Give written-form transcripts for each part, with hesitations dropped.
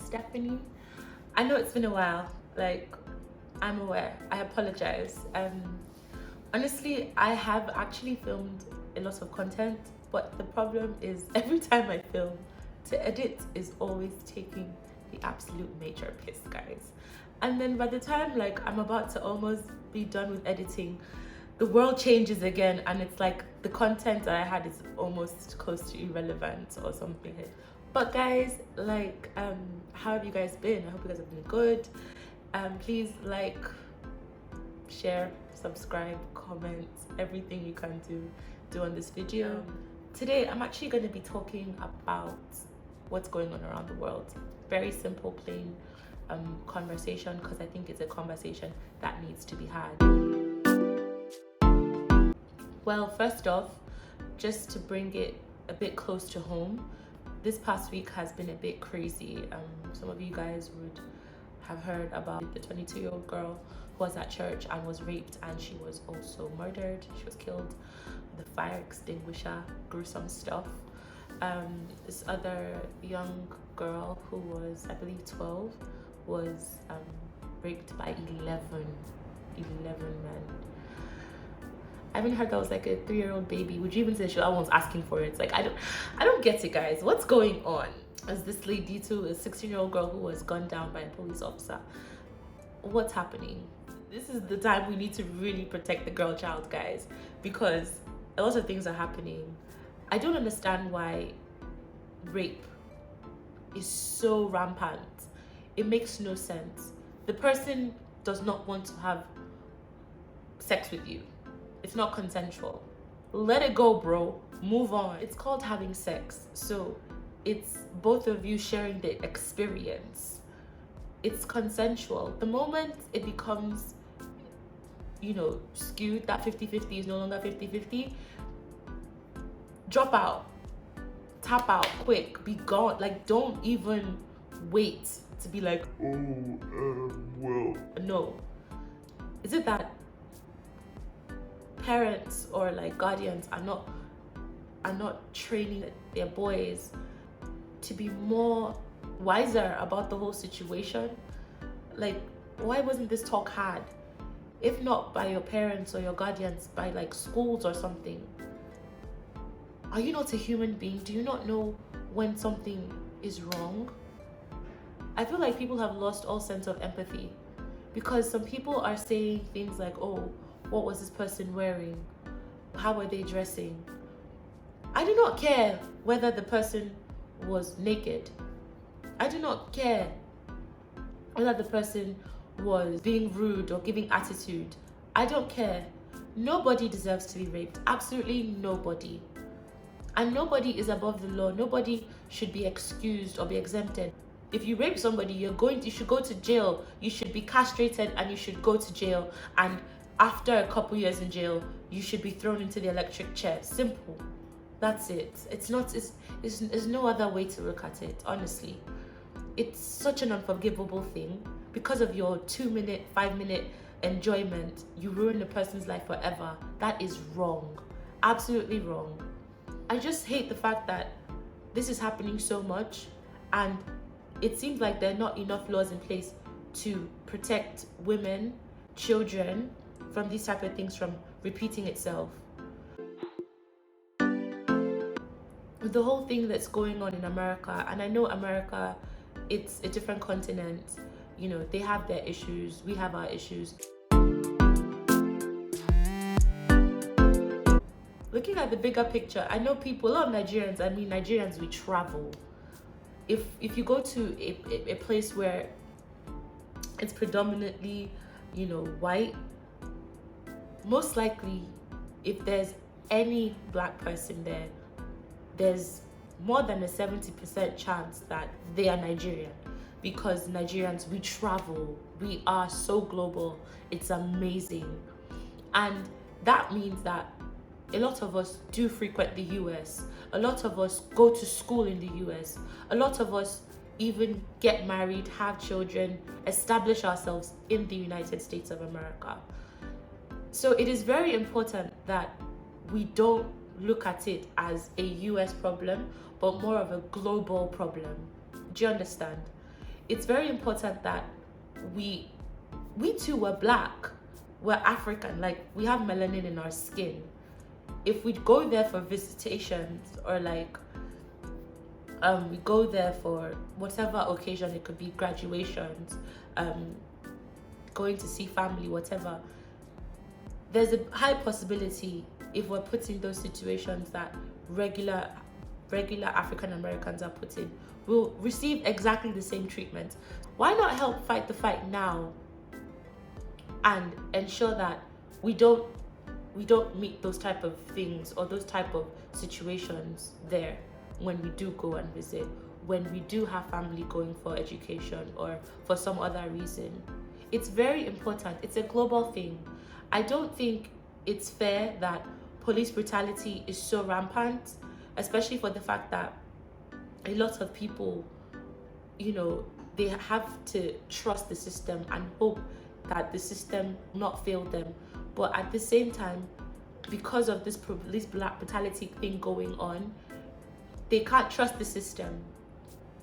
Stephanie. I know it's been a while, like, I'm aware. I apologize. Honestly, I have actually filmed a lot of content, but the problem is every time I film, to edit is always taking the absolute major piss, guys. And then by the time like I'm about to almost be done with editing, the world changes again, and it's like the content that I had is almost close to irrelevant or something. But guys, like, how have you guys been? I hope you guys have been good. Please like, share, subscribe, comment, everything you can do on this video. Today I'm actually going to be talking about what's going on around the world. Very simple, plain conversation, because I think it's a conversation that needs to be had. Well, first off, just to bring it a bit close to home, this past week has been a bit crazy. Some of you guys would have heard about the 22-year-old girl who was at church and was raped, and she was also murdered. She was killed with a fire extinguisher, gruesome stuff. This other young girl who was, I believe, 12, was raped by 11 men. I haven't heard that was like a 3-year-old baby. Would you even say that one's asking for it? It's like, I don't get it, guys. What's going on? As this lady to a 16-year-old girl who was gunned down by a police officer. What's happening? This is the time we need to really protect the girl child, guys, because a lot of things are happening. I don't understand why rape is so rampant. It makes no sense. The person does not want to have sex with you. It's not consensual. Let it go, bro. Move on. It's called having sex. So it's both of you sharing the experience. It's consensual. The moment it becomes, skewed, that 50-50 is no longer 50-50, drop out. Tap out quick. Be gone. Like, don't even wait to be like, well. No. Is it that parents or like guardians are not training their boys to be more wiser about the whole situation? Like, why wasn't this talk had? If not by your parents or your guardians, by like schools or something. Are you not a human being? Do you not know when something is wrong? I feel like people have lost all sense of empathy, because some people are saying things like, oh, what was this person wearing? How were they dressing? I do not care whether the person was naked. I do not care whether the person was being rude or giving attitude. I don't care. Nobody deserves to be raped. Absolutely nobody. And nobody is above the law. Nobody should be excused or be exempted. If you rape somebody, you should go to jail. You should be castrated and you should go to jail. And after a couple years in jail, you should be thrown into the electric chair. Simple. That's it. It's no other way to look at it, honestly. It's such an unforgivable thing. Because of your 2-minute, 5-minute enjoyment, you ruin a person's life forever. That is wrong. Absolutely wrong. I just hate the fact that this is happening so much, and it seems like there are not enough laws in place to protect women, children, from these type of things from repeating itself. With the whole thing that's going on in America, and I know America, it's a different continent, they have their issues, we have our issues. Looking at the bigger picture, I know a lot of Nigerians, we travel. If you go to a place where it's predominantly, white, most likely, if there's any black person there, there's more than a 70% chance that they are Nigerian, because Nigerians, we travel. We are so global. It's amazing. And that means that a lot of us do frequent the US. A lot of us go to school in the US. A lot of us even get married, have children, establish ourselves in the United States of America. So it is very important that we don't look at it as a US problem, but more of a global problem. Do you understand? it's very important that we too were black, we're African, like we have melanin in our skin. If we go there for visitations, or like we go there for whatever occasion, it could be graduations, going to see family, whatever, there's a high possibility, if we're put in those situations that regular African Americans are put in, will receive exactly the same treatment. Why not help fight the fight now and ensure that we don't meet those type of things or those type of situations there when we do go and visit, when we do have family going for education or for some other reason. It's very important. It's a global thing. I don't think it's fair that police brutality is so rampant, especially for the fact that a lot of people, they have to trust the system and hope that the system not fail them. But at the same time, because of this police brutality thing going on, they can't trust the system.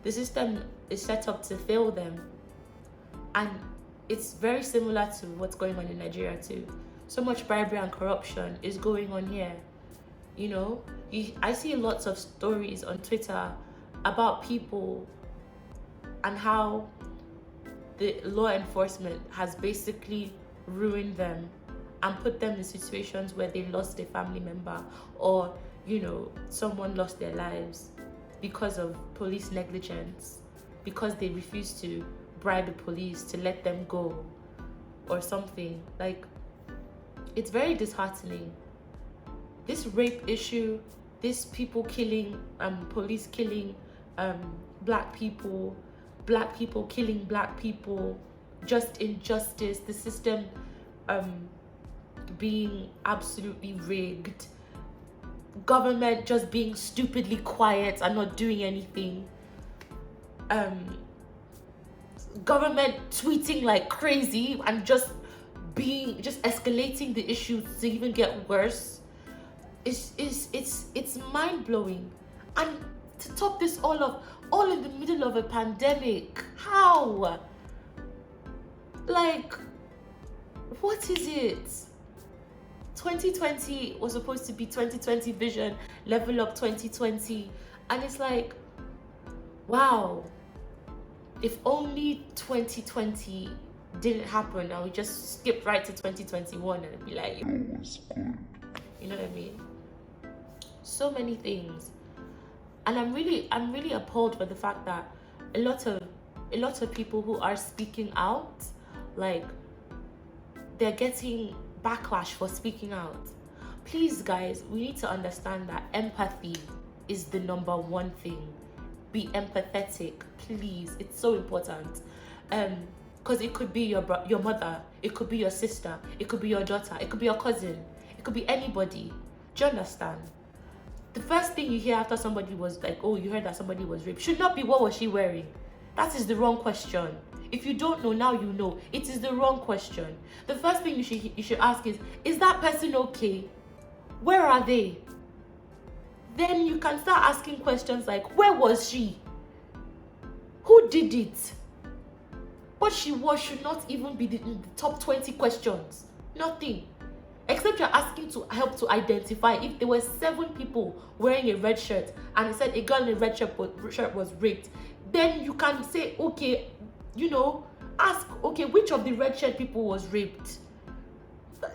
The system is set up to fail them. And it's very similar to what's going on in Nigeria too. So much bribery and corruption is going on here. I see lots of stories on Twitter about people and how the law enforcement has basically ruined them and put them in situations where they lost a family member, or someone lost their lives because of police negligence, because they refused to bribe the police to let them go or something. Like, it's very disheartening. This rape issue, this people killing, police killing black people killing black people, just injustice, the system being absolutely rigged, government just being stupidly quiet and not doing anything, government tweeting like crazy and just escalating the issue to even get worse. It's mind-blowing. And to top this all off, all in the middle of a pandemic. How? Like, what is it? 2020 was supposed to be 2020 vision, level up 2020, and it's like, wow, if only 2020 didn't happen and we just skipped right to 2021 and it'd be like, you know what I mean? So many things. And I'm really appalled by the fact that a lot of people who are speaking out, like, they're getting backlash for speaking out. Please, guys, we need to understand that empathy is the number one thing. Be empathetic, please. It's so important. Because it could be your mother, it could be your sister, it could be your daughter, it could be your cousin, it could be anybody. Do you understand? The first thing you hear after somebody was like, oh, you heard that somebody was raped, should not be, what was she wearing? That is the wrong question. If you don't know, now you know. It is the wrong question. The first thing you should ask is that person okay? Where are they? Then you can start asking questions like, where was she? Who did it? What she was should not even be in the top 20 questions. Nothing. Except you're asking to help to identify if there were 7 people wearing a red shirt and it said a girl in a red shirt was raped. Then you can say, okay, ask, okay, which of the red shirt people was raped?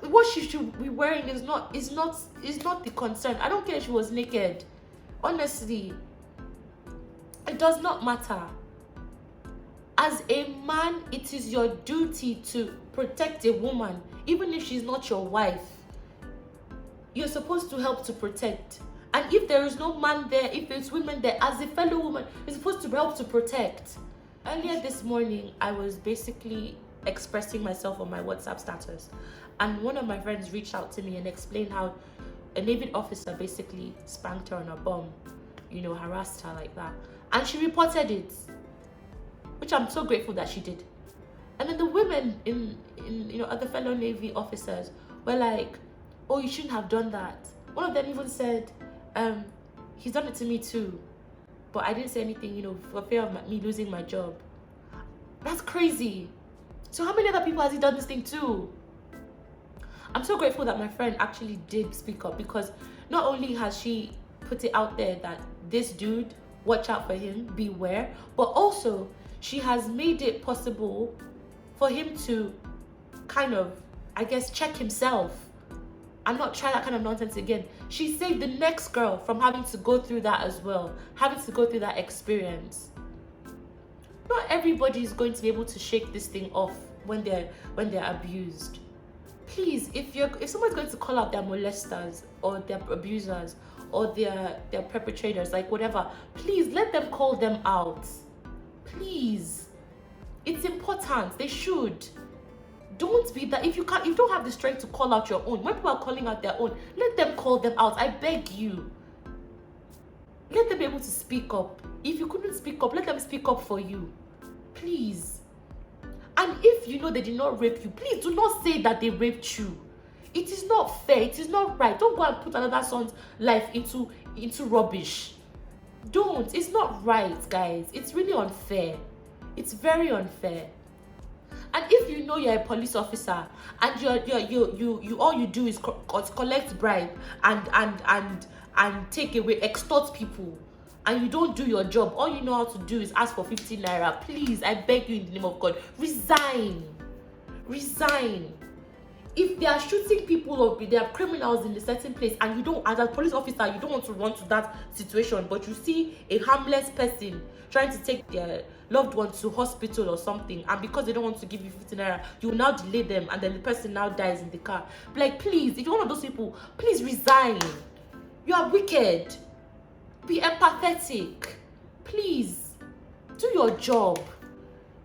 What she should be wearing is not the concern. I don't care if she was naked. Honestly, it does not matter. As a man, it is your duty to protect a woman, even if she's not your wife. You're supposed to help to protect. And if there is no man there, if it's women there, as a fellow woman, you're supposed to help to protect. Earlier this morning, I was basically expressing myself on my WhatsApp status, and one of my friends reached out to me and explained how a Navy officer basically spanked her on her bum, harassed her like that, and she reported it, which I'm so grateful that she did. And then the women in other fellow Navy officers were like, oh, you shouldn't have done that. One of them even said, he's done it to me too, but I didn't say anything, for fear of me losing my job. That's crazy. So how many other people has he done this thing to? I'm so grateful that my friend actually did speak up, because not only has she put it out there that this dude, watch out for him, beware, but also she has made it possible for him to kind of, I guess, check himself and not try that kind of nonsense again. She saved the next girl from having to go through that as well, having to go through that experience. Not everybody is going to be able to shake this thing off when they're abused. Please, if someone's going to call out their molesters or their abusers or their perpetrators, like whatever, please let them call them out. Please. It's important. They should. Don't be that. If you don't have the strength to call out your own, when people are calling out their own, let them call them out. I beg you. Let them be able to speak up. If you couldn't speak up, let them speak up for you. Please. And if you know they did not rape you, please do not say that they raped you. It is not fair. It is not right. Don't go and put another son's life into rubbish. Don't. It's not right, guys. It's really unfair. It's very unfair. And if you know you're a police officer and you all you do is collect bribe and take away, extort people, and you don't do your job, all you know how to do is ask for 15 naira. Please, I beg you in the name of God, resign. Resign. If they are shooting people or they are criminals in a certain place, and you don't, as a police officer, you don't want to run to that situation, but you see a harmless person trying to take their loved one to hospital or something, and because they don't want to give you 15 naira, you will now delay them, and then the person now dies in the car. Like, please, if you're one of those people, please resign. You are wicked. Be empathetic. Please, do your job.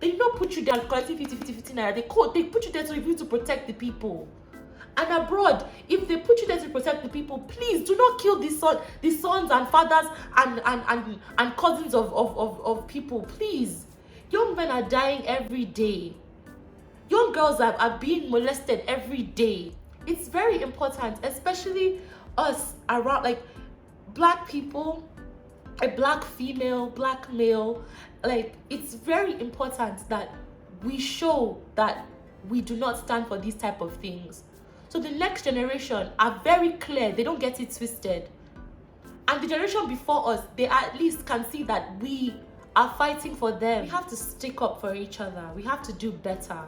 They did not put you there collecting 50 naira. They put you there to protect the people. And abroad, if they put you there to protect the people, please do not kill the sons and fathers and cousins of people. Please. Young men are dying every day. Young girls are being molested every day. It's very important, especially us around, like, black people, a black female, black male. Like, it's very important that we show that we do not stand for these type of things, so the next generation are very clear. They don't get it twisted, and the generation before us, they at least can see that we are fighting for them. We have to stick up for each other. We have to do better.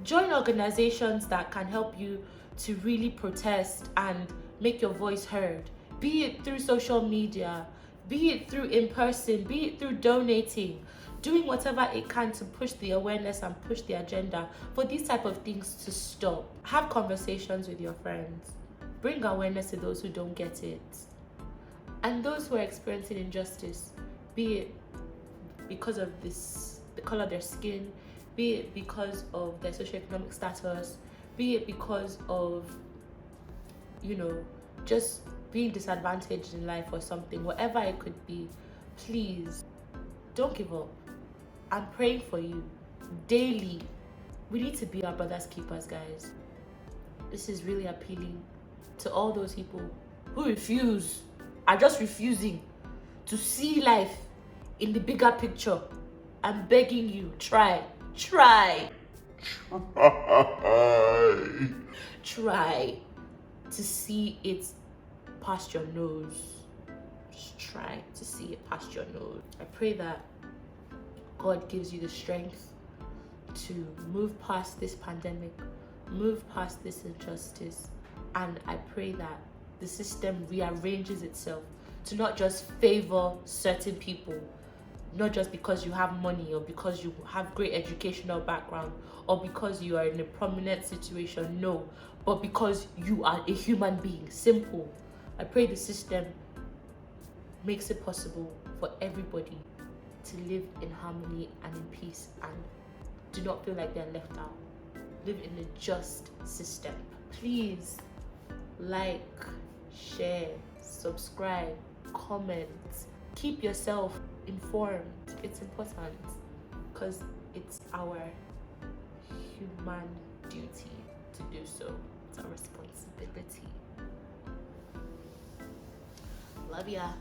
Join organizations that can help you to really protest and make your voice heard, be it through social media, be it through in person, be it through donating, doing whatever it can to push the awareness and push the agenda for these type of things to stop. Have conversations with your friends. Bring awareness to those who don't get it. And those who are experiencing injustice, be it because of the color of their skin, be it because of their socioeconomic status, be it because of, just being disadvantaged in life or something, whatever it could be, please don't give up. I'm praying for you daily. We need to be our brother's keepers, guys. This is really appealing to all those people who are just refusing to see life in the bigger picture. I'm begging you, try to see it past your nose. Just try to see it past your nose. I pray that God gives you the strength to move past this pandemic, move past this injustice, and I pray that the system rearranges itself to not just favor certain people, not just because you have money or because you have great educational background or because you are in a prominent situation, no, but because you are a human being. Simple. I pray the system makes it possible for everybody to live in harmony and in peace and do not feel like they're left out. Live in a just system. Please like, share, subscribe, comment. Keep yourself informed. It's important because it's our human duty to do so. It's our responsibility. Love ya.